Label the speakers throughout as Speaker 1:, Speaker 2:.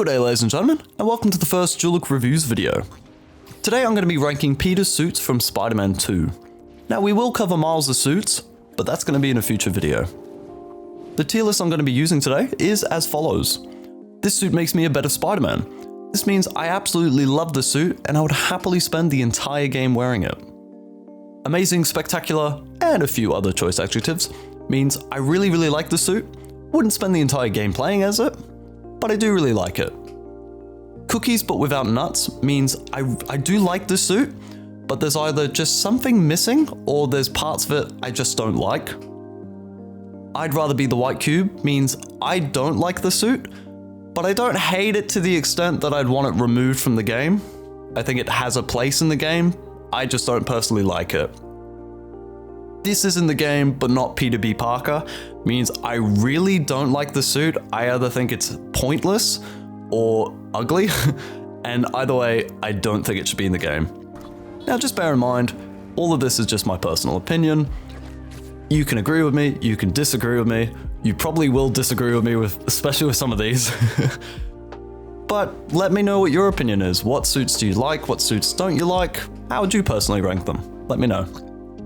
Speaker 1: Good day ladies and gentlemen, and welcome to the first Juluk Reviews video. Today I'm going to be ranking Peter's suits from Spider-Man 2. Now we will cover Miles' suits, but that's going to be in a future video. The tier list I'm going to be using today is as follows. This suit makes me a better Spider-Man. This means I absolutely love the suit and I would happily spend the entire game wearing it. Amazing, spectacular, and a few other choice adjectives means I really like the suit, wouldn't spend the entire game playing as it, but I do really like it. Cookies but without nuts means I do like this suit, but there's either just something missing or there's parts of it I just don't like. I'd rather be the white cube means I don't like the suit, but I don't hate it to the extent that I'd want it removed from the game. I think it has a place in the game, I just don't personally like it. This is in the game, but not Peter B. Parker, means I really don't like the suit. I either think it's pointless or ugly, and either way, I don't think it should be in the game. Now just bear in mind, all of this is just my personal opinion. You can agree with me, you can disagree with me, you probably will disagree with me, especially with some of these. But let me know what your opinion is. What suits do you like? What suits don't you like? How would you personally rank them? Let me know.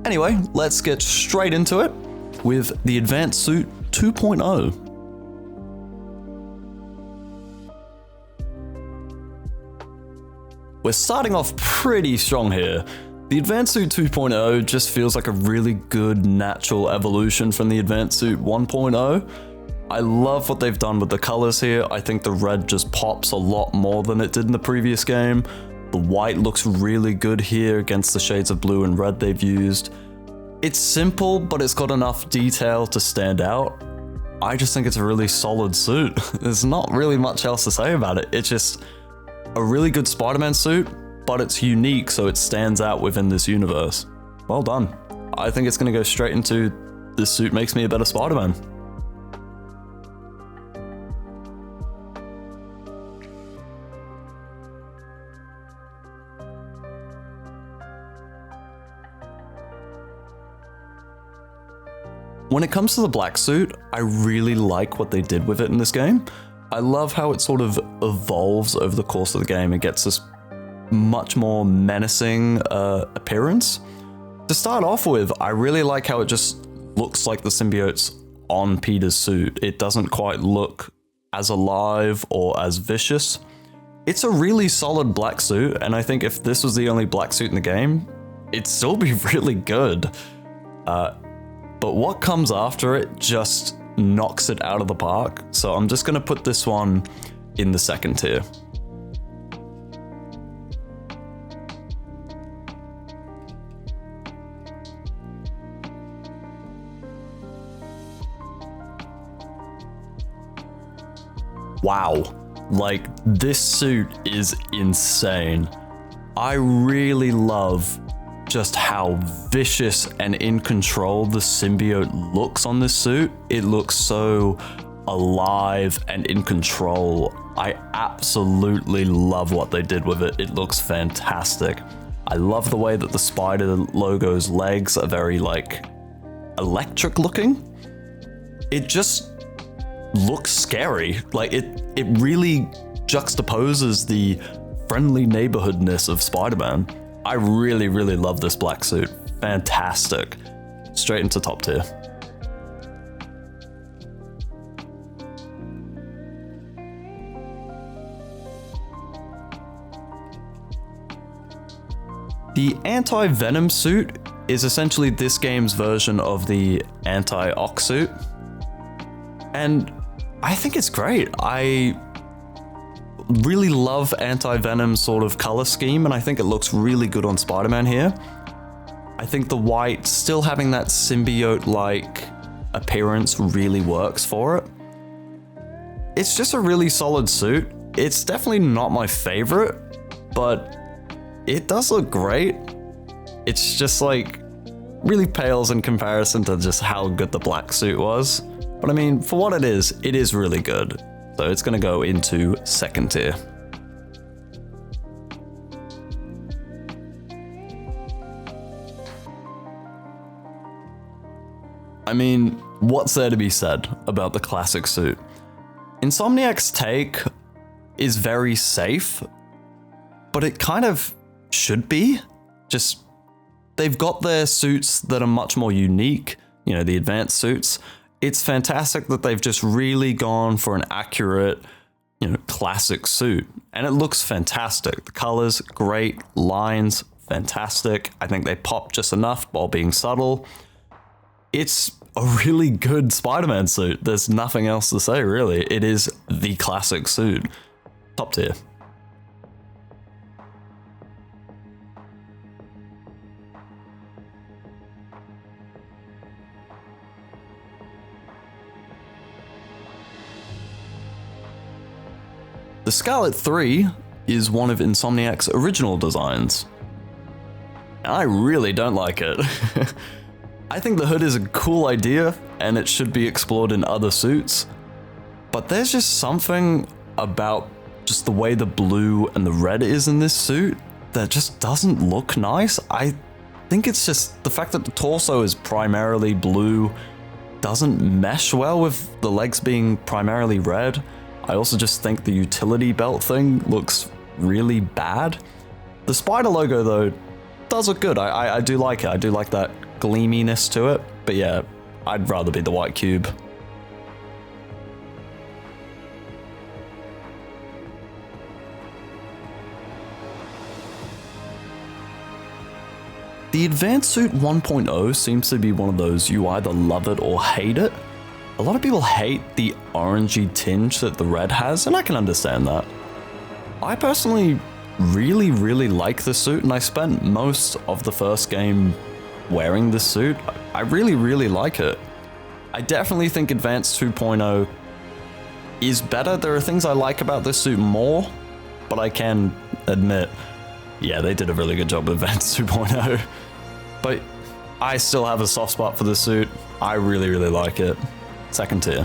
Speaker 1: Anyway, let's get straight into it with the Advanced Suit 2.0. We're starting off pretty strong here. The Advanced Suit 2.0 just feels like a really good natural evolution from the Advanced Suit 1.0. I love what they've done with the colors here. I think the red just pops a lot more than it did in the previous game. The white looks really good here against the shades of blue and red they've used. It's simple, but it's got enough detail to stand out. I just think it's a really solid suit. There's not really much else to say about it. It's just a really good Spider-Man suit, but it's unique so it stands out within this universe. Well done. I think it's going to go straight into this suit makes me a better Spider-Man. When it comes to the black suit, I really like what they did with it in this game. I love how it sort of evolves over the course of the game and gets this much more menacing appearance. To start off with, I really like how it just looks like the symbiote's on Peter's suit. It doesn't quite look as alive or as vicious. It's a really solid black suit, and I think if this was the only black suit in the game, it'd still be really good. But what comes after it just knocks it out of the park, so I'm just going to put this one in the second tier. Wow, like this suit is insane. I really love just how vicious and in control the symbiote looks on this suit. It looks so alive and in control. I absolutely love what they did with it. It looks fantastic. I love the way that the spider logo's legs are very like electric looking. It just looks scary. Like it really juxtaposes the friendly neighborhoodness of Spider-Man. I really love this black suit. Fantastic. Straight into top tier. The anti-venom suit is essentially this game's version of the anti-ox suit. And I think it's great. I really love anti-venom sort of color scheme, and I think it looks really good on Spider-Man here. I think the white still having that symbiote-like appearance really works for it. It's just a really solid suit. It's definitely not my favorite, but it does look great. It's just like really pales in comparison to just how good the black suit was. But I mean, for what it is really good. So it's gonna go into second tier. I mean, what's there to be said about the classic suit? Insomniac's take is very safe, but it kind of should be. Just, they've got their suits that are much more unique, you know, the advanced suits. It's fantastic that they've just really gone for an accurate, you know, classic suit. And it looks fantastic. The colors, great. Lines, fantastic. I think they pop just enough while being subtle. It's a really good Spider-Man suit. There's nothing else to say, really. It is the classic suit. Top tier. The Scarlet 3 is one of Insomniac's original designs. I really don't like it. I think the hood is a cool idea and it should be explored in other suits, but there's just something about just the way the blue and the red is in this suit that just doesn't look nice. I think it's just the fact that the torso is primarily blue doesn't mesh well with the legs being primarily red. I also just think the utility belt thing looks really bad. The spider logo though does look good. I do like it. I do like that gleaminess to it. But yeah, I'd rather be the white cube. The Advanced Suit 1.0 seems to be one of those you either love it or hate it. A lot of people hate the orangey tinge that the red has, and I can understand that. I personally really like the suit, and I spent most of the first game wearing this suit. I really like it. I definitely think Advanced 2.0 is better. There are things I like about this suit more, but I can admit, yeah, they did a really good job with Advanced 2.0. But I still have a soft spot for the suit. I really like it. Second tier.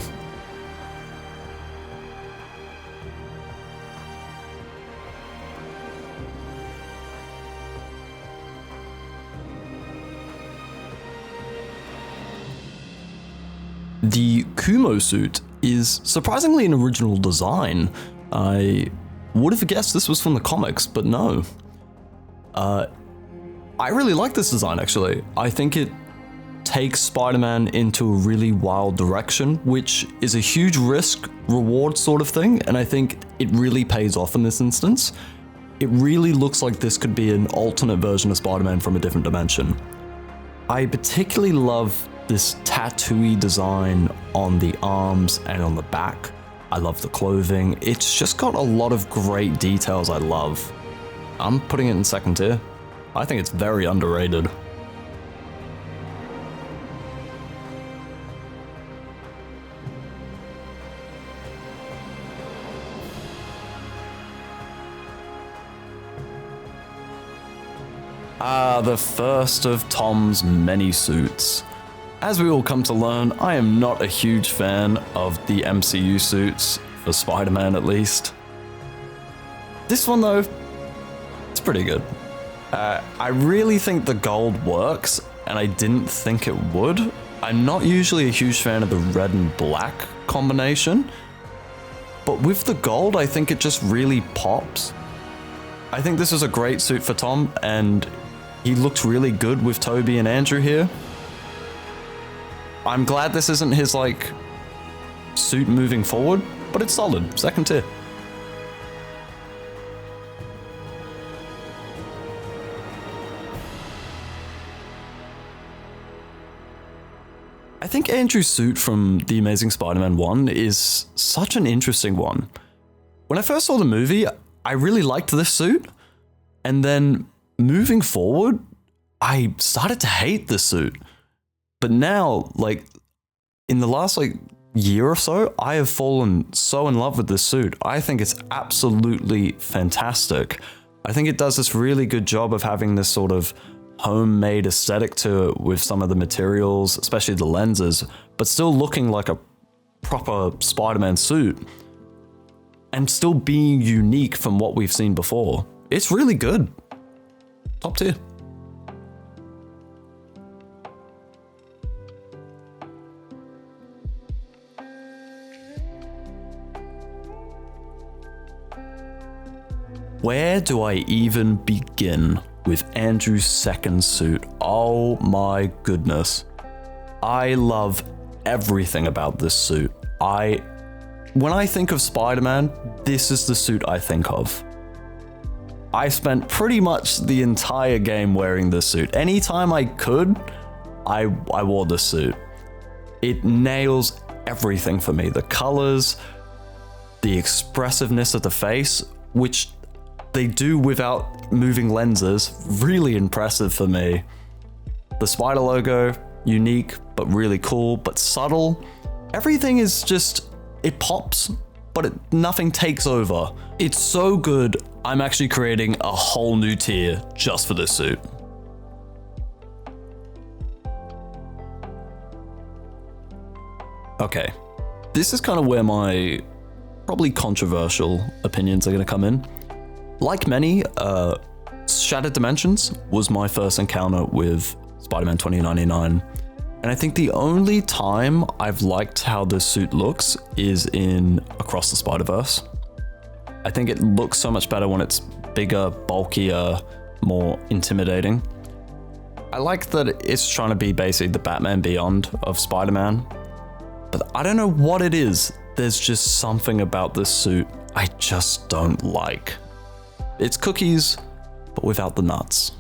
Speaker 1: The Kumo suit is surprisingly an original design. I would have guessed this was from the comics, but no. I really like this design, actually. I think it takes Spider-Man into a really wild direction, which is a huge risk-reward sort of thing, and I think it really pays off in this instance. It really looks like this could be an alternate version of Spider-Man from a different dimension. I particularly love this tattoo-y design on the arms and on the back. I love the clothing. It's just got a lot of great details I love. I'm putting it in second tier. I think it's very underrated. The first of Tom's many suits. As we all come to learn, I am not a huge fan of the MCU suits, for Spider-Man at least. This one though, it's pretty good. I really think the gold works, and I didn't think it would. I'm not usually a huge fan of the red and black combination, but with the gold, I think it just really pops. I think this is a great suit for Tom, and he looked really good with Toby and Andrew here. I'm glad this isn't his, like, suit moving forward, but it's solid. Second tier. I think Andrew's suit from The Amazing Spider-Man 1 is such an interesting one. When I first saw the movie, I really liked this suit, and then moving forward, I started to hate this suit. But now, like, in the last, like, year or so, I have fallen so in love with this suit. I think it's absolutely fantastic. I think it does this really good job of having this sort of homemade aesthetic to it with some of the materials, especially the lenses, but still looking like a proper Spider-Man suit and still being unique from what we've seen before. It's really good. Top tier. Where do I even begin with Andrew's second suit? Oh my goodness. I love everything about this suit. When I think of Spider-Man, this is the suit I think of. I spent pretty much the entire game wearing this suit. Anytime I could, I wore this suit. It nails everything for me. The colors, the expressiveness of the face, which they do without moving lenses, really impressive for me. The spider logo, unique, but really cool, but subtle. Everything is just, it pops, but nothing takes over. It's so good, I'm actually creating a whole new tier just for this suit. Okay, this is kind of where my probably controversial opinions are going to come in. Like many, Shattered Dimensions was my first encounter with Spider-Man 2099. And I think the only time I've liked how this suit looks is in Across the Spider-Verse. I think it looks so much better when it's bigger, bulkier, more intimidating. I like that it's trying to be basically the Batman Beyond of Spider-Man. But I don't know what it is. There's just something about this suit I just don't like. It's cookies, but without the nuts.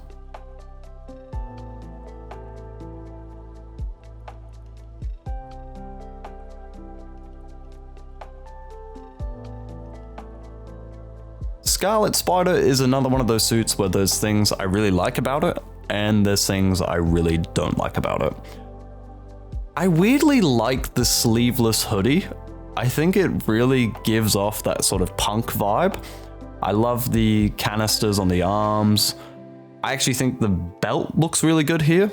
Speaker 1: Scarlet Spider is another one of those suits where there's things I really like about it, and there's things I really don't like about it. I weirdly like the sleeveless hoodie. I think it really gives off that sort of punk vibe. I love the canisters on the arms. I actually think the belt looks really good here.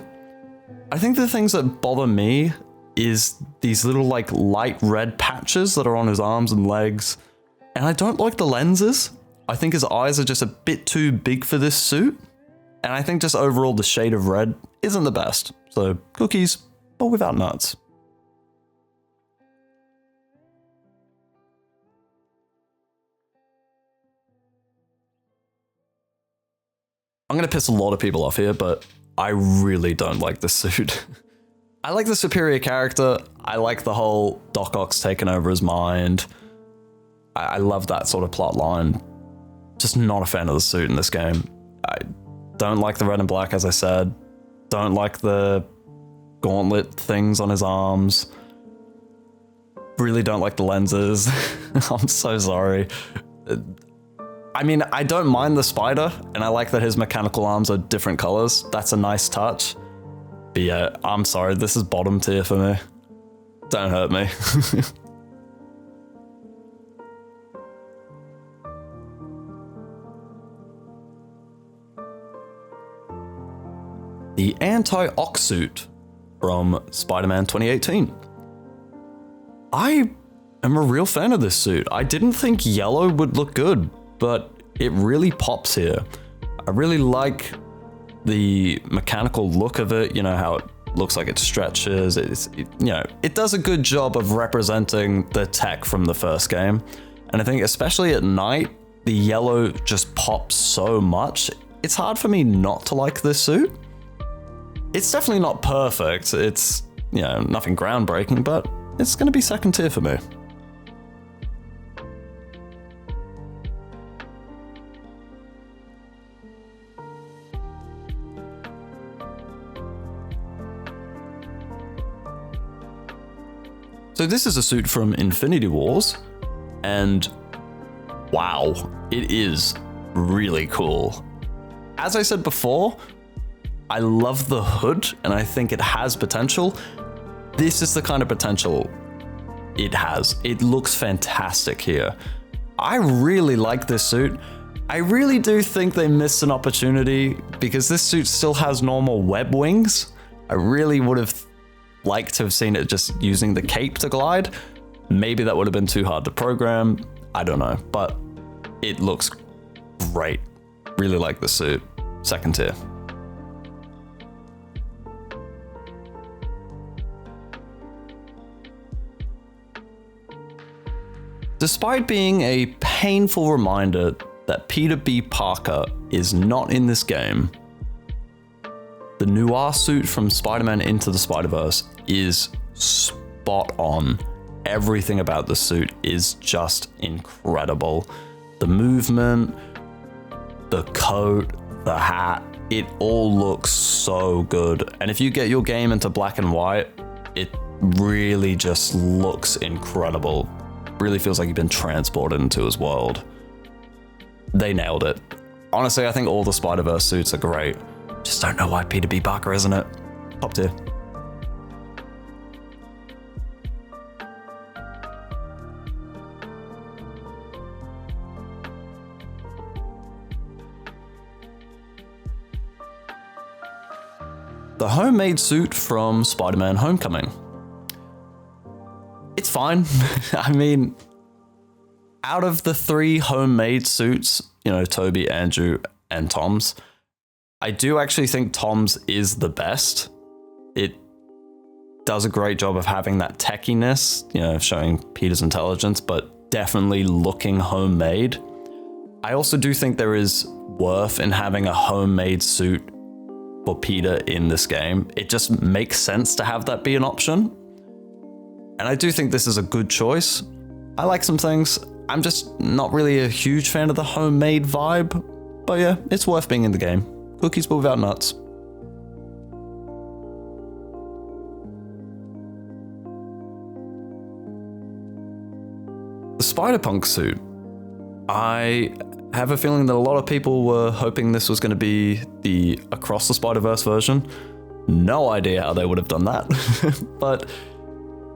Speaker 1: I think the things that bother me is these little like light red patches that are on his arms and legs. And I don't like the lenses. I think his eyes are just a bit too big for this suit. And I think just overall the shade of red isn't the best. So cookies, but without nuts. I'm gonna piss a lot of people off here, but I really don't like this suit. I like the superior character. I like the whole Doc Ock's taking over his mind. I love that sort of plot line. Just not a fan of the suit in this game. I don't like the red and black, as I said. Don't like the gauntlet things on his arms. Really don't like the lenses. I'm so sorry. I mean, I don't mind the spider, and I like that his mechanical arms are different colors. That's a nice touch. But yeah, I'm sorry, this is bottom tier for me. Don't hurt me. The Anti-Ock suit from Spider-Man 2018. I am a real fan of this suit. I didn't think yellow would look good, but it really pops here. I really like the mechanical look of it, you know, how it looks like it stretches. It does a good job of representing the tech from the first game. And I think especially at night, the yellow just pops so much. It's hard for me not to like this suit. It's definitely not perfect. It's, nothing groundbreaking, but it's going to be second tier for me. So this is a suit from Infinity Wars, and wow, it is really cool. As I said before, I love the hood, and I think it has potential. This is the kind of potential it has. It looks fantastic here. I really like this suit. I really do think they missed an opportunity because this suit still has normal web wings. I really would have liked to have seen it just using the cape to glide. Maybe that would have been too hard to program. I don't know, but it looks great. Really like the suit. Second tier. Despite being a painful reminder that Peter B. Parker is not in this game, the noir suit from Spider-Man Into the Spider-Verse is spot on. Everything about the suit is just incredible. The movement, the coat, the hat, it all looks so good. And if you get your game into black and white, it really just looks incredible. Really feels like you've been transported into his world. They nailed it. Honestly, I think all the Spider-Verse suits are great. Just don't know why Peter B. Parker isn't it. Top tier. The homemade suit from Spider-Man Homecoming. It's fine. I mean, out of the 3 homemade suits, you know, Toby, Andrew, and Tom's, I do actually think Tom's is the best. It does a great job of having that techiness, you know, showing Peter's intelligence, but definitely looking homemade. I also do think there is worth in having a homemade suit for Peter in this game. It just makes sense to have that be an option. And I do think this is a good choice. I like some things. I'm just not really a huge fan of the homemade vibe. But yeah, it's worth being in the game. Cookies but without nuts. The Spider-Punk suit. I have a feeling that a lot of people were hoping this was going to be the Across the Spider-Verse version. No idea how they would have done that. But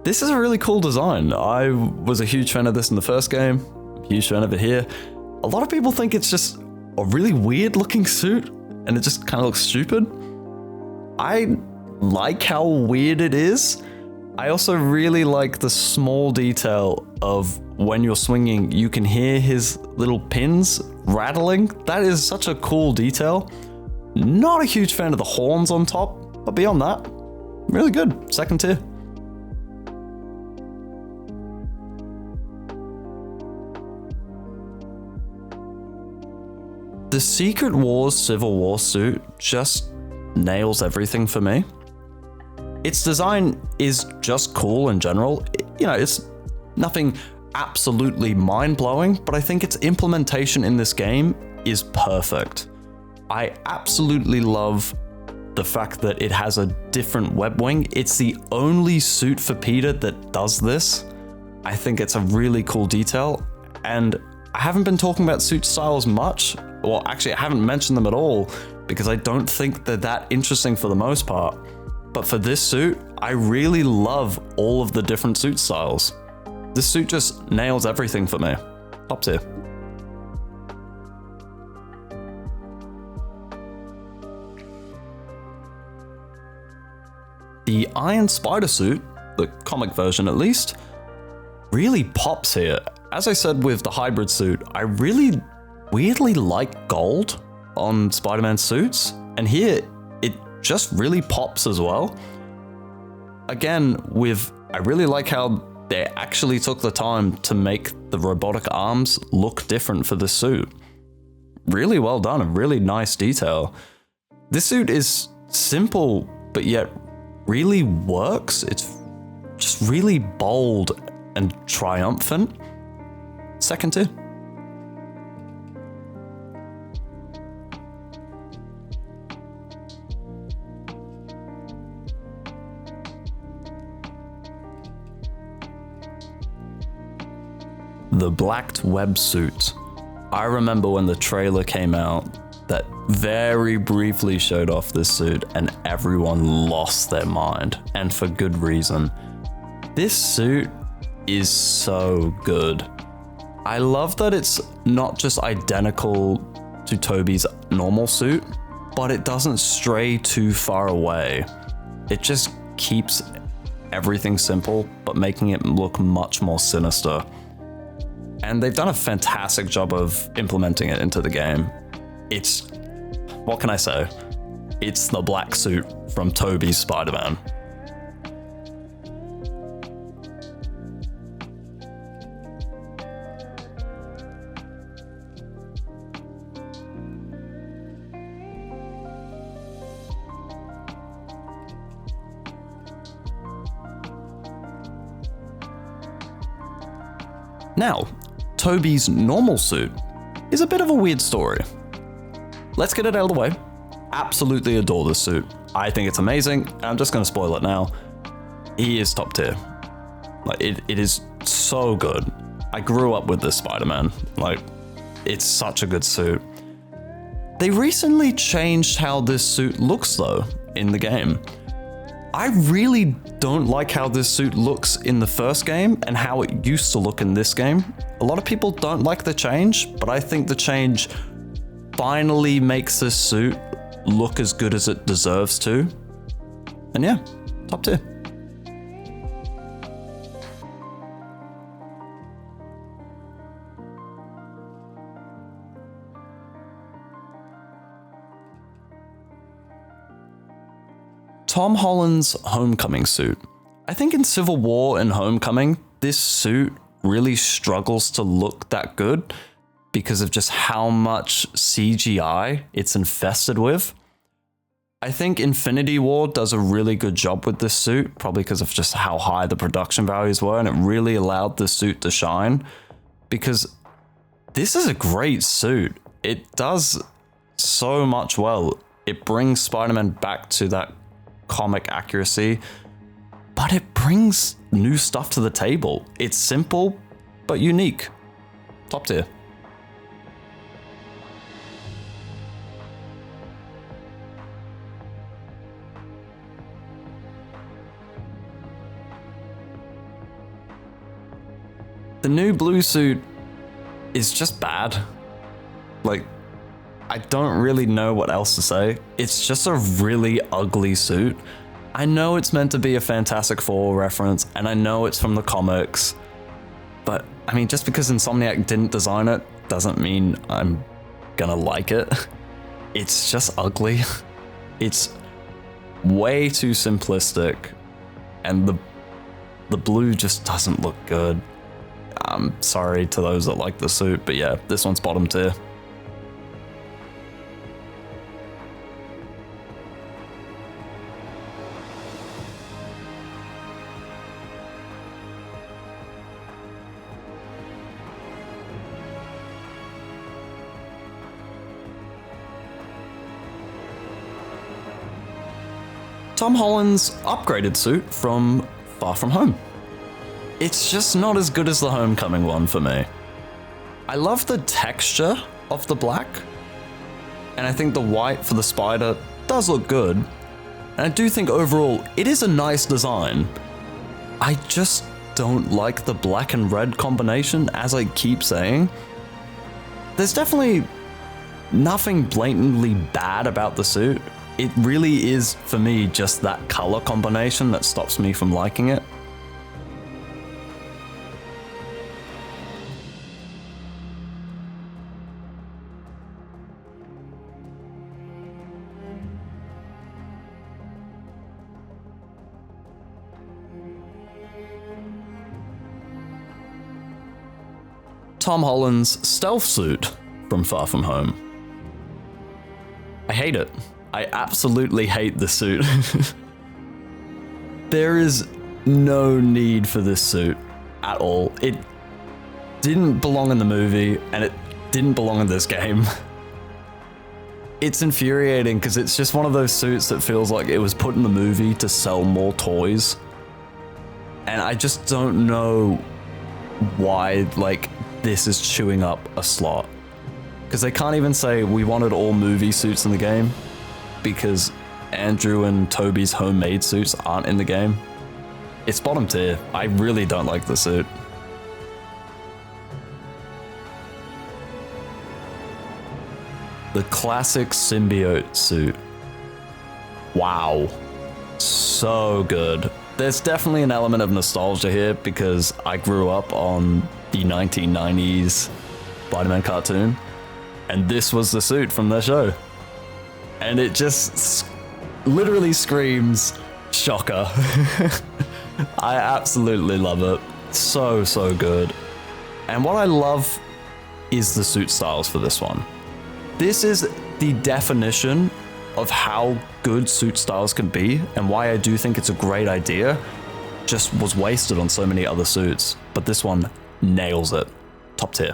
Speaker 1: this is a really cool design. I was a huge fan of this in the first game. Huge fan of it here. A lot of people think it's just a really weird looking suit and it just kind of looks stupid. I like how weird it is. I also really like the small detail of when you're swinging, you can hear his little pins rattling. That is such a cool detail. Not a huge fan of the horns on top, but beyond that, really good. Second tier. The Secret Wars Civil War suit just nails everything for me. Its design is just cool in general. You know, it's nothing absolutely mind-blowing, but I think its implementation in this game is perfect. I absolutely love the fact that it has a different web wing. It's the only suit for Peter that does this. I think it's a really cool detail, and I haven't been talking about suit styles much. Well, actually, I haven't mentioned them at all because I don't think they're that interesting for the most part. But for this suit, I really love all of the different suit styles. This suit just nails everything for me. Top tier. The Iron Spider suit, the comic version at least, really pops here. As I said with the hybrid suit, I really weirdly like gold on Spider-Man suits, and here it just really pops as well. Again, I really like how they actually took the time to make the robotic arms look different for this suit. Really well done, a really nice detail. This suit is simple, but yet really works. It's just really bold and triumphant. Second tier. The blacked web suit. I remember when the trailer came out that very briefly showed off this suit and everyone lost their mind, and for good reason. This suit is so good. I love that it's not just identical to Toby's normal suit, but it doesn't stray too far away. It just keeps everything simple, but making it look much more sinister. And they've done a fantastic job of implementing it into the game. What can I say? It's the black suit from Tobey's Spider-Man. Now, Toby's normal suit is a bit of a weird story. Let's get it out of the way. Absolutely adore this suit. I think it's amazing, and I'm just going to spoil it now. He is top tier. Like, it is so good. I grew up with this Spider-Man. Like, it's such a good suit. They recently changed how this suit looks, though, in the game. I really don't like how this suit looks in the first game and how it used to look in this game. A lot of people don't like the change, but I think the change finally makes this suit look as good as it deserves to. And yeah, top tier. Tom Holland's Homecoming suit. I think in Civil War and Homecoming, this suit really struggles to look that good because of just how much CGI it's infested with. I think Infinity War does a really good job with this suit, probably because of just how high the production values were, and it really allowed the suit to shine, because this is a great suit. It does so much well. It brings Spider-Man back to that comic accuracy, but it brings new stuff to the table. It's simple, but unique. Top tier. The new blue suit is just bad. Like, I don't really know what else to say. It's just a really ugly suit. I know it's meant to be a Fantastic Four reference, and I know it's from the comics, but I mean, just because Insomniac didn't design it doesn't mean I'm gonna like it. It's just ugly. It's way too simplistic, and the blue just doesn't look good. I'm sorry to those that like the suit, but yeah, this one's bottom tier. Tom Holland's upgraded suit from Far From Home. It's just not as good as the Homecoming one for me. I love the texture of the black, and I think the white for the spider does look good. And I do think overall it is a nice design. I just don't like the black and red combination, as I keep saying. There's definitely nothing blatantly bad about the suit. It really is, for me, just that color combination that stops me from liking it. Tom Holland's stealth suit from Far From Home. I hate it. I absolutely hate the suit. There is no need for this suit at all. It didn't belong in the movie, and it didn't belong in this game. It's infuriating because it's just one of those suits that feels like it was put in the movie to sell more toys. And I just don't know why, like, this is chewing up a slot. Because they can't even say we wanted all movie suits in the game, because Andrew and Toby's homemade suits aren't in the game. It's bottom tier. I really don't like the suit. The classic symbiote suit. Wow. So good. There's definitely an element of nostalgia here because I grew up on the 1990s Spider-Man cartoon, and this was the suit from their show. And it just literally screams shocker. I absolutely love it. So, so good. And what I love is the suit styles for this one. This is the definition of how good suit styles can be, and why I do think it's a great idea. Just was wasted on so many other suits. But this one nails it. Top tier.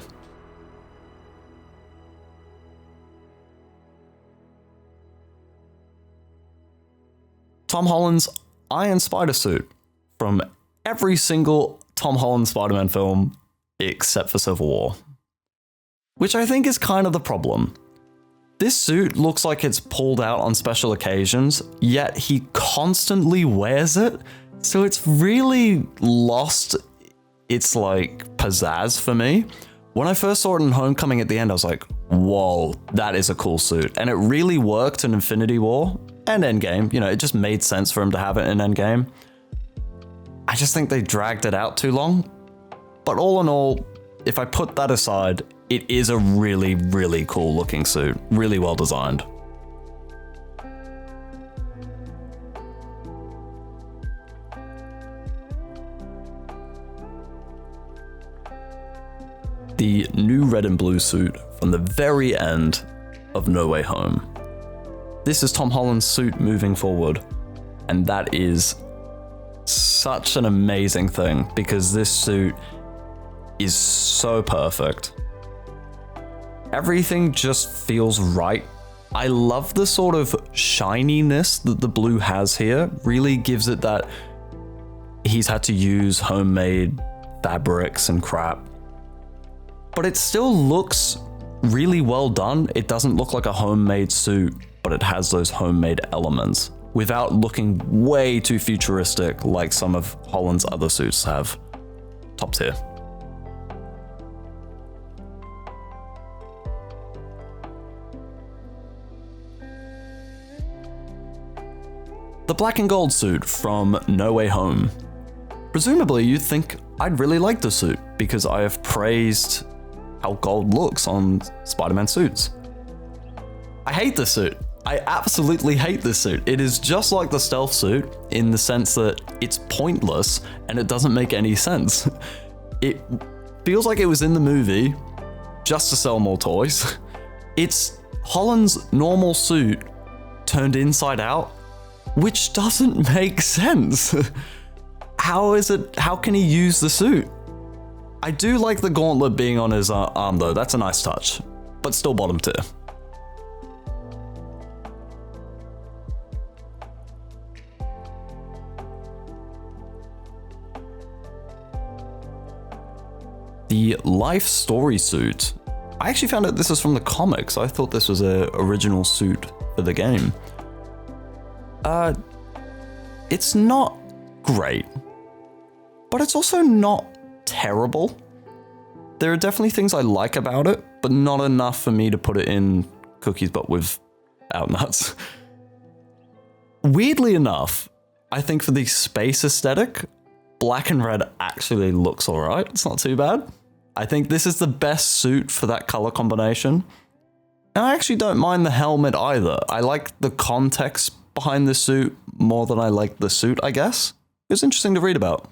Speaker 1: Tom Holland's Iron Spider suit from every single Tom Holland Spider-Man film except for Civil War. Which I think is kind of the problem. This suit looks like it's pulled out on special occasions, yet he constantly wears it, so it's really lost its like pizzazz for me. When I first saw it in Homecoming at the end, I was like, whoa, that is a cool suit. And it really worked in Infinity War and Endgame. You know, it just made sense for him to have it in Endgame. I just think they dragged it out too long. But all in all, if I put that aside, it is a really, really cool looking suit. Really well designed. The new red and blue suit from the very end of No Way Home. This is Tom Holland's suit moving forward, and that is such an amazing thing because this suit is so perfect. Everything just feels right. I love the sort of shininess that the blue has here. Really gives it that he's had to use homemade fabrics and crap. But it still looks really well done. It doesn't look like a homemade suit, but it has those homemade elements without looking way too futuristic like some of Holland's other suits have. Top tier. The black and gold suit from No Way Home. Presumably you'd think I'd really like the suit because I have praised how gold looks on Spider-Man suits. I hate this suit. I absolutely hate this suit. It is just like the stealth suit in the sense that it's pointless and it doesn't make any sense. It feels like it was in the movie just to sell more toys. It's Holland's normal suit turned inside out, which doesn't make sense. How can he use the suit? I do like the gauntlet being on his arm though, that's a nice touch, but still bottom tier. The life story suit. I actually found out this is from the comics. I thought this was an original suit for the game. It's not great, but it's also not terrible. There are definitely things I like about it, but not enough for me to put it in cookies but without nuts. Weirdly enough, I think for the space aesthetic, black and red actually looks alright. It's not too bad. I think this is the best suit for that color combination. And I actually don't mind the helmet either. I like the context behind the suit more than I like the suit, I guess. It was interesting to read about.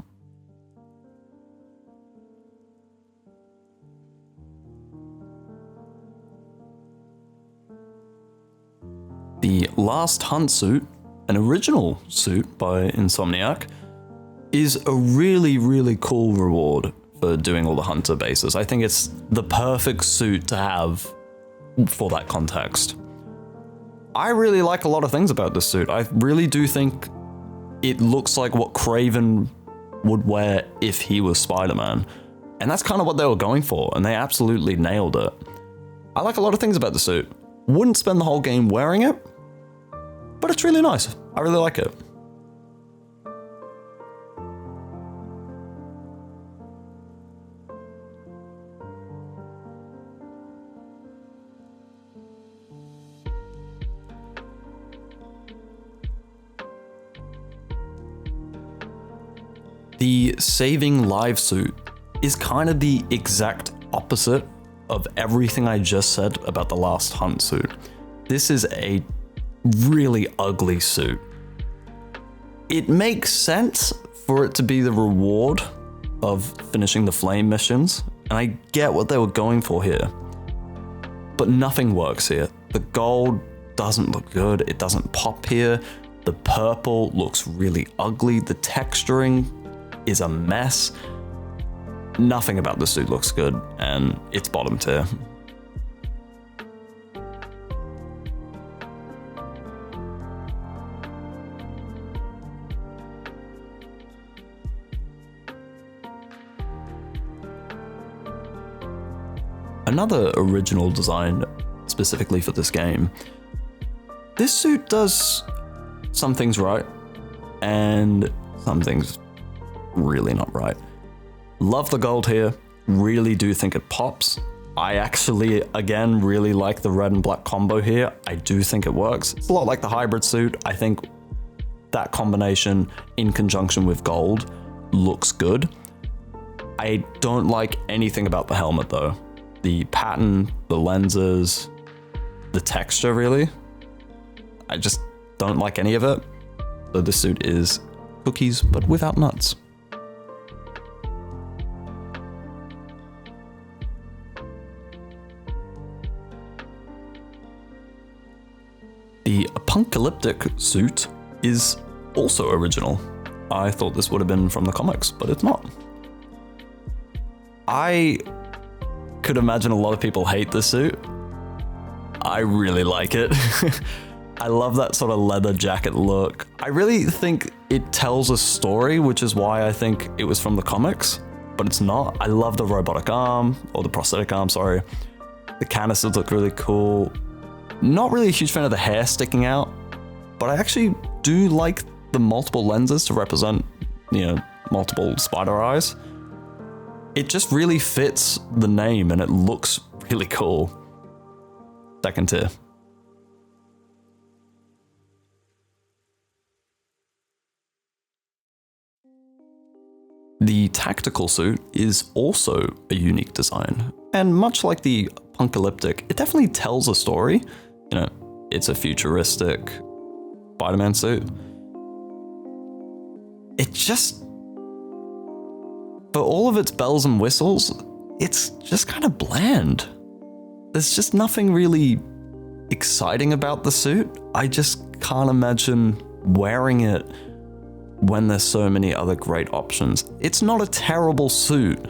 Speaker 1: The Last Hunt suit, an original suit by Insomniac, is a really, really cool reward for doing all the hunter bases. I think it's the perfect suit to have for that context. I really like a lot of things about this suit. I really do think it looks like what Kraven would wear if he was Spider-Man. And that's kind of what they were going for, and they absolutely nailed it. I like a lot of things about the suit. Wouldn't spend the whole game wearing it, but it's really nice. I really like it. The Saving Lives suit is kind of the exact opposite of everything I just said about the Last Hunt suit. This is a really ugly suit. It makes sense for it to be the reward of finishing the flame missions, and I get what they were going for here. But nothing works here. The gold doesn't look good, it doesn't pop here. The purple looks really ugly, the texturing is a mess. Nothing about the suit looks good, and it's bottom tier. Another original design specifically for this game. This suit does some things right, and some things really not right. Love the gold here, really do think it pops. I actually, again, really like the red and black combo here. I do think it works. It's a lot like the hybrid suit. I think that combination in conjunction with gold looks good. I don't like anything about the helmet though. The pattern, the lenses, the texture really. I just don't like any of it. So this suit is cookies, but without nuts. The apocalyptic suit is also original. I thought this would have been from the comics, but it's not. I could imagine a lot of people hate this suit. I really like it. I love that sort of leather jacket look. I really think it tells a story, which is why I think it was from the comics, but it's not. I love the robotic arm, or the prosthetic arm, sorry. The canisters look really cool. Not really a huge fan of the hair sticking out, but I actually do like the multiple lenses to represent, multiple spider eyes. It just really fits the name and it looks really cool. Second tier. The tactical suit is also a unique design, and much like the apocalyptic, it definitely tells a story. It's a futuristic Spider-Man suit. It just, for all of its bells and whistles, it's just kind of bland. There's just nothing really exciting about the suit. I just can't imagine wearing it when there's so many other great options. It's not a terrible suit.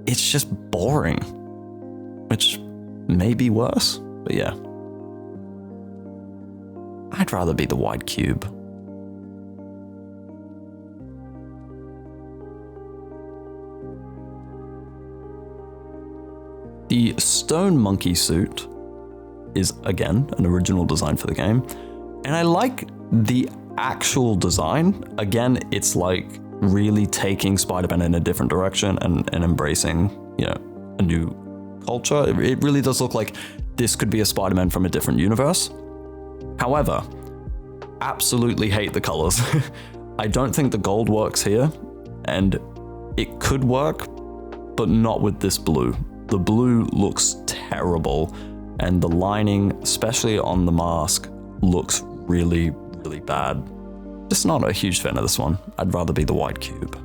Speaker 1: It's just boring, which may be worse, but yeah. I'd rather be the white cube. The Stone Monkey suit is, again, an original design for the game, and I like the actual design. Again, it's like really taking Spider-Man in a different direction and embracing, a new culture. It really does look like this could be a Spider-Man from a different universe. However, absolutely hate the colors. I don't think the gold works here, and it could work, but not with this blue. The blue looks terrible, and the lining, especially on the mask, looks really, really bad. Just not a huge fan of this one. I'd rather be the white cube.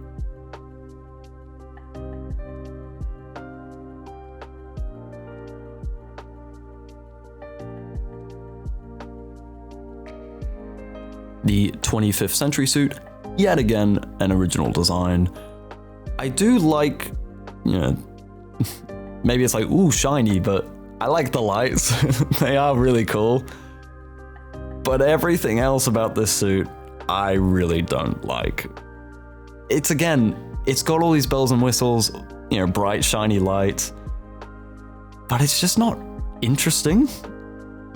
Speaker 1: The 25th Century suit, yet again, an original design. I do like, maybe it's like, ooh, shiny, but I like the lights. They are really cool. But everything else about this suit, I really don't like. It's got all these bells and whistles, bright, shiny lights, but it's just not interesting.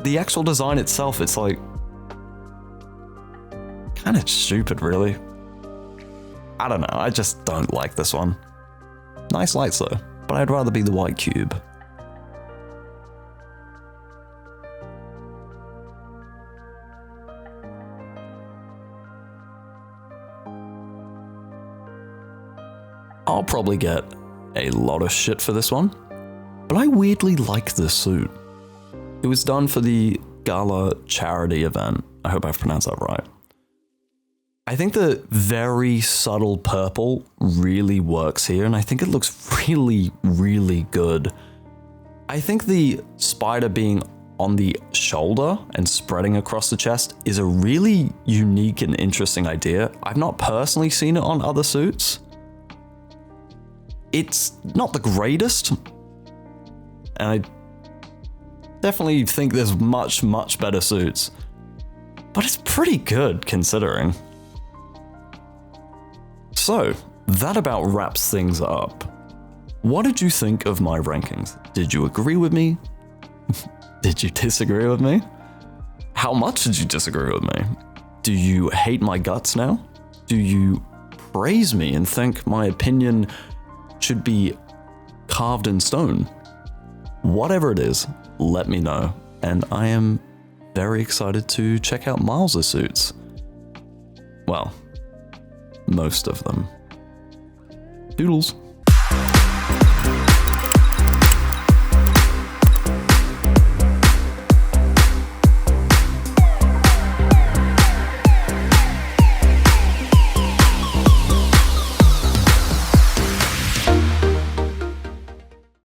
Speaker 1: The actual design itself, it's like, kind of stupid, really. I don't know, I just don't like this one. Nice lights though, but I'd rather be the white cube. I'll probably get a lot of shit for this one, but I weirdly like this suit. It was done for the Gala charity event. I hope I've pronounced that right. I think the very subtle purple really works here, and I think it looks really, really good. I think the spider being on the shoulder and spreading across the chest is a really unique and interesting idea. I've not personally seen it on other suits, It's not the greatest, and I definitely think there's much, much better suits, but it's pretty good considering. So, that about wraps things up. What did you think of my rankings? Did you agree with me? Did you disagree with me? How much did you disagree with me? Do you hate my guts now? Do you praise me and think my opinion should be carved in stone? Whatever it is, let me know. And I am very excited to check out Miles' suits. Well, most of them. Doodles.